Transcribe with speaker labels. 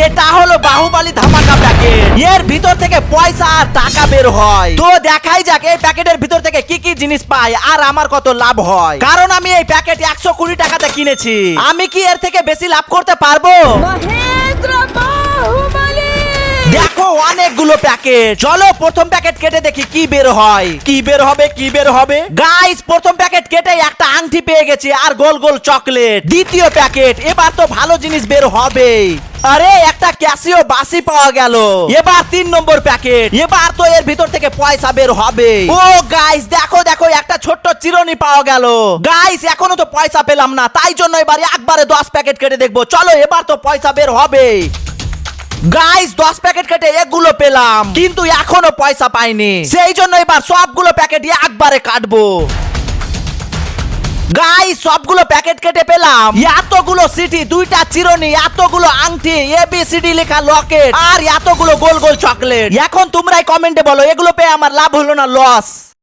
Speaker 1: এটা হলো বাহুবলী ধামাকা প্যাকেট। এর ভিতর থেকে পয়সা আর টাকা বের হয়। তো দেখাই যাক এই প্যাকেটের ভিতর থেকে কি কি জিনিস পাই আর আমার কত লাভ হয়। কারণ আমি এই প্যাকেট 120 টাকাতে কিনেছি। আমি কি এর থেকে বেশি লাভ করতে পারবো?
Speaker 2: মহেন্দ্র বাহুবলী।
Speaker 1: দেখো অনেকগুলো প্যাকেট। চলো প্রথম প্যাকেট কেটে দেখি কি বের হয়। কি বের হবে গাইস, প্রথম প্যাকেট কেটে একটা আংটি পেয়ে গেছি আর গোল গোল চকলেট। দ্বিতীয় প্যাকেট, এবার তো ভালো জিনিস বের হবে। আরে একটা ক্যাসিও বাসি পাওয়া গেল। এবার 3 নম্বর প্যাকেট। এবার তো এর ভিতর থেকে পয়সা বের হবে। ও গাইস দেখো দেখো একটা ছোট্ট চিরুনি পাওয়া গেল। গাইস এখনো তো পয়সা পেলাম না, তাই জন্য এবার একবারে 10 প্যাকেট কেটে দেখবো। চলো এবার তো পয়সা বের হবে। গাইস 10 প্যাকেট কেটে এগুলো পেলাম, কিন্তু এখনো পয়সা পাইনি। সেই জন্য এবার সবগুলো প্যাকেট একবারে কাটবো। গাইস সবগুলো প্যাকেট কেটে পেলাম এতগুলো সিটি, 2টা চিরুনি, এতগুলো আংটি, ABCD লেখা লকেট আর এতগুলো গোল গোল চকলেট। এখন তোমরাই কমেন্টে বলো এগুলো পেয়ে আমার লাভ হলো না লস?